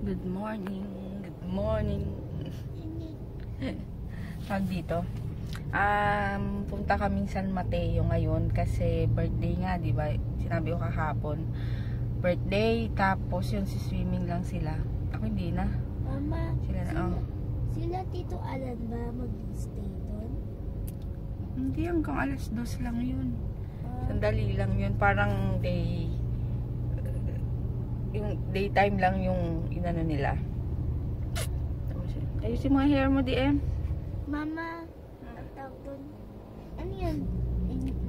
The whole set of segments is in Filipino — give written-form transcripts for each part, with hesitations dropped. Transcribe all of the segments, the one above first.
Good morning. Good morning. Tag dito. Punta kaming San Mateo ngayon kasi birthday nga, di ba? Sinabi ko kahapon. Birthday, tapos yun si swimming lang sila. Ako hindi na. Mama, Sila na, sila Tito Alan ba mag-stay doon? Hindi, hanggang alas 2 lang yun. Sandali lang yun. Parang yung daytime lang yung inano nila. Ayusin mga hair mo, DM. Mama, ang tawag doon. Ano yun?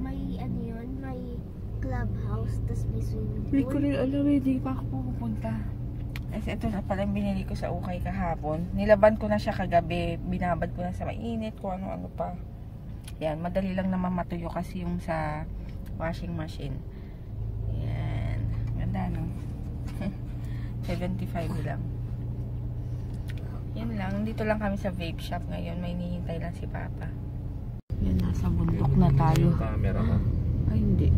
May ano yun? May clubhouse, tas may swimming pool. Hindi ko rin alam, hindi pa ako pupunta. Kasi ito na pala yung binili ko sa ukay kahapon. Nilaban ko na siya kagabi. Binabad ko na sa mainit, kung ano-ano pa. Yan, madali lang naman matuyo kasi yung sa washing machine. Yan. Ganda, no? 75 lang. Yan lang. Dito lang kami sa vape shop ngayon. May hinihintay lang si Papa. Yan, nasa bundok na tayo. Yung camera mo. Ay, hindi.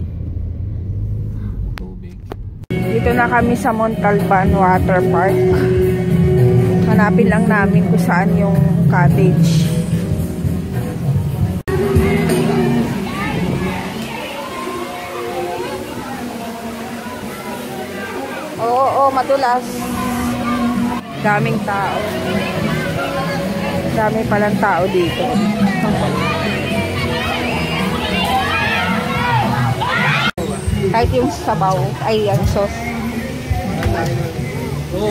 Tubig. Dito na kami sa Montalban Water Park. Hanapin lang namin kung saan yung cottage. Oo, madulas. Daming tao. Dami palang tao dito. Kahit yung sabaw, ay ang sauce.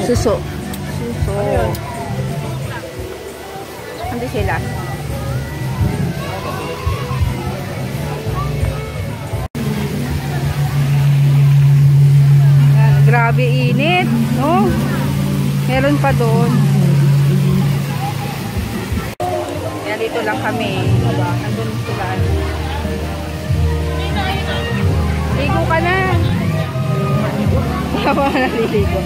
Suso. Suso. Andi sila. Grabe init, no? Meron pa doon. Yan, dito lang kami. Andun sila. Ligo ka na. Wala na naliligo.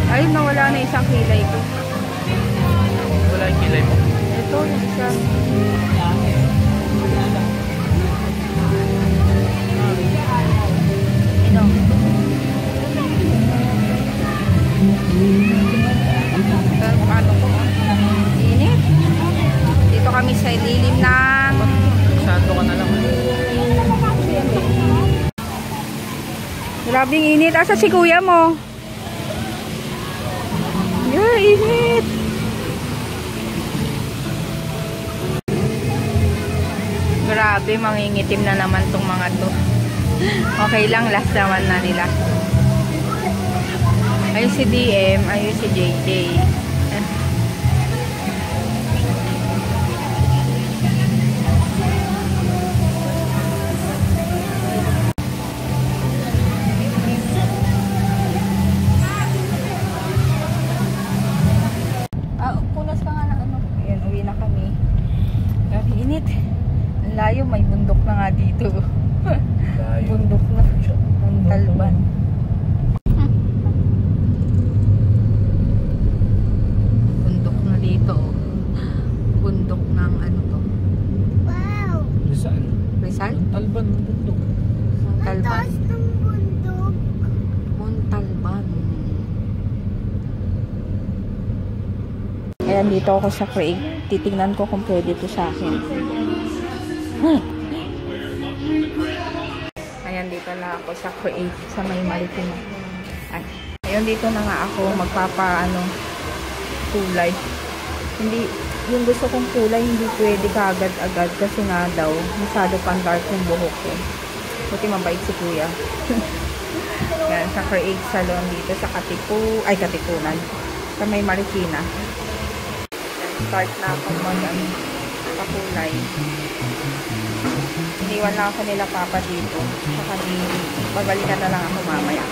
Ay, nawala na isang kilay ko. Wala yung kilay mo? Ito, yung isa. Ano ko? Init. Dito kami sa lilim ng Santo ka na lang. grabing init. Asa si kuya mo? Yeah, init. Grabe, mangingitim na naman tong mga to. Okay lang, last naman na nila. Ayun si DM, ayun si JJ. Punas ka nga na ano. Ayan, uwi na kami. Grabe init. Ang layo, may bundok na nga dito. Bundok na. Montalban. Bundok na dito. Bundok ng ano to? Wow! Rizal. Rizal? Montalban ng bundok. Ang Montalban. taas ng bundok. Montalban. Ayan, dito ako sa Craig. Titingnan ko kung pwede ito sa akin. Ayan, dito na ako sa Craig, sa may Marikina. Ay, ayun, dito na nga ako kulay. Hindi, yung gusto kong kulay, hindi pwede kaagad-agad kasi nga daw, masyado pang dark yung buhok ko. Buti mabait si kuya. Yan, sa Craig Salon dito sa Katipunan. Sa may Marikina. Start na akong pakulay. Iniwan lang ako nila Papa dito. Saka babalikan na lang ako mamaya.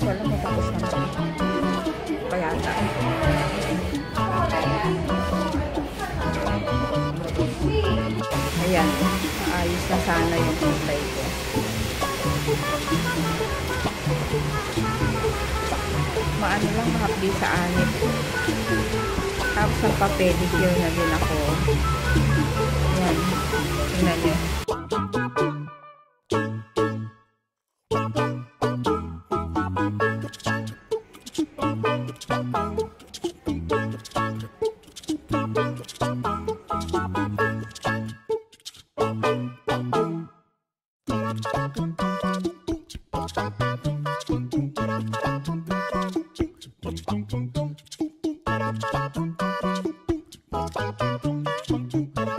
Wala mo tapos na ito. Payata. Ayan. Ayos na sana yung kulay ko. Maano lang, mahapdi sa anit. Tapos nagpa-pedicure na din ako.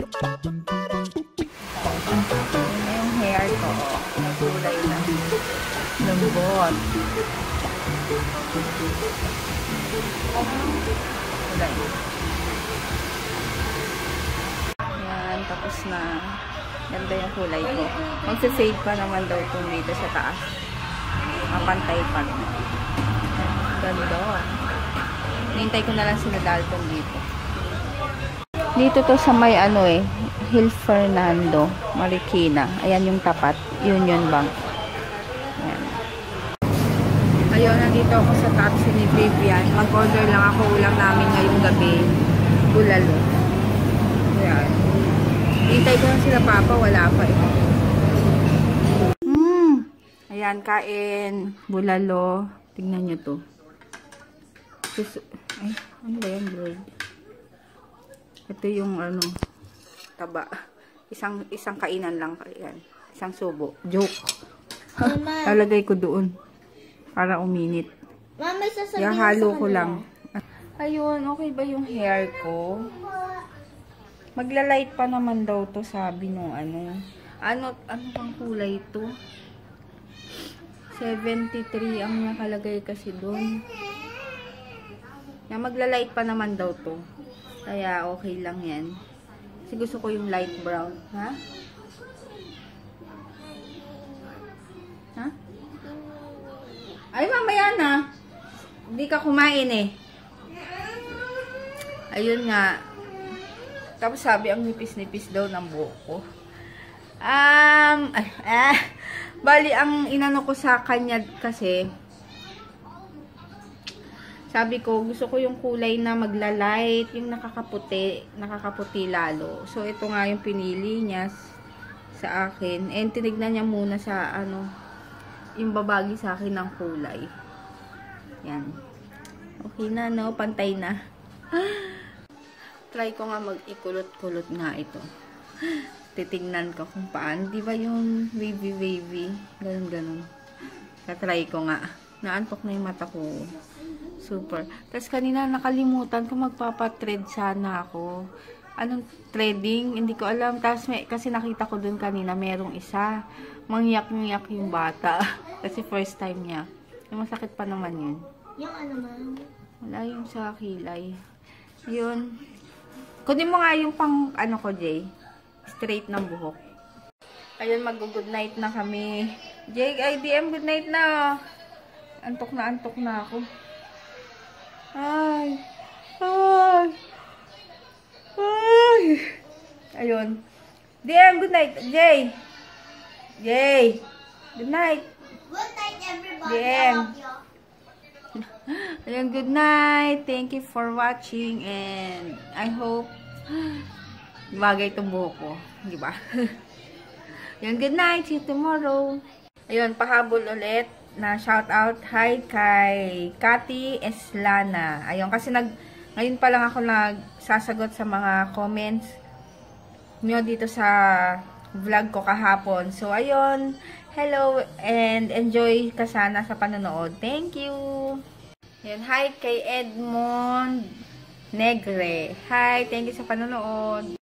Yun na yung hair ko. Nagkulay na. Lambot. Kulay. Yan, tapos na. Ganda yung kulay ko. Mag-fade pa naman daw itong dito sa taas. Mapantay pa rin. Ganda. Nintay ko na lang sila Dalton dito. Dito to sa may ano Hill Fernando, Marikina. Ayan yung tapat. Union Bank. Ayan. Ayun, nandito ako sa taxi ni Vivian. Mag-order lang ako ulam namin ngayong gabi. Bulalo. Ayan. Hintay ko lang sila Papa. Wala pa Ayan, kain. Bulalo. Tignan nyo to. Ay, ano ba yan, Lord? Ito yung ano, taba. Isang kainan lang. Ayan. Isang subo. Joke. Lalagay ko doon. Para uminit. Mama, sasabihin Halo ko lang. Ayun, okay ba yung hair ko? Magla-light pa naman daw to, sabi nung ano. Ano pang kulay to? 73 ang nakalagay kasi doon. Na magla-light pa naman daw to. Kaya okay lang yan. Kasi gusto ko yung light brown. Ha? Ha? Ay, mamaya na. Hindi ka kumain Ayun nga. Tapos sabi, ang nipis-nipis daw ng buhok ko. Bali, ang inano ko sa kanya kasi, sabi ko, gusto ko yung kulay na magla-light, yung nakakaputi lalo. So, ito nga yung pinili niya sa akin. And tinignan niya muna sa, yung babagi sa akin ng kulay. Yan. Okay na, no? Pantay na. Try ko nga mag-ikulot-kulot nga ito. Titignan ko kung paano. Di ba yung wavy-wavy? Ganun-ganun. Try ko nga. Naantok na yung mata ko. Super. Tapos kanina nakalimutan ko magpapatread sana ako. Anong threading? Hindi ko alam. Tapos kasi nakita ko dun kanina merong isa. Mangyak-ngyak yung bata. Kasi first time niya. Yung masakit pa naman yun. Yung ano, Ma'am? Wala yung sa kilay. Yun. Kunin mo nga yung pang ano ko, Jay. Straight ng buhok. Ayun, mag-good night na kami. Jay, IDM, good night na. Antok na ako. Ay. Ayun. DM, good night. Jay. Good night. Good night, everybody. DM. I love you. Ayun, good night. Thank you for watching and I hope bagay itong buhok ko. Di ba? Ayun, good night. See you tomorrow. Ayun, pahabol ulit na shout out. Hi kay Cathy Eslana. Ayun, kasi ngayon pa lang ako nagsasagot sa mga comments nyo dito sa vlog ko kahapon. So, ayun. Hello and enjoy ka sana sa panonood. Thank you. Ayun, hi kay Edmond Negre. Hi, thank you sa panonood.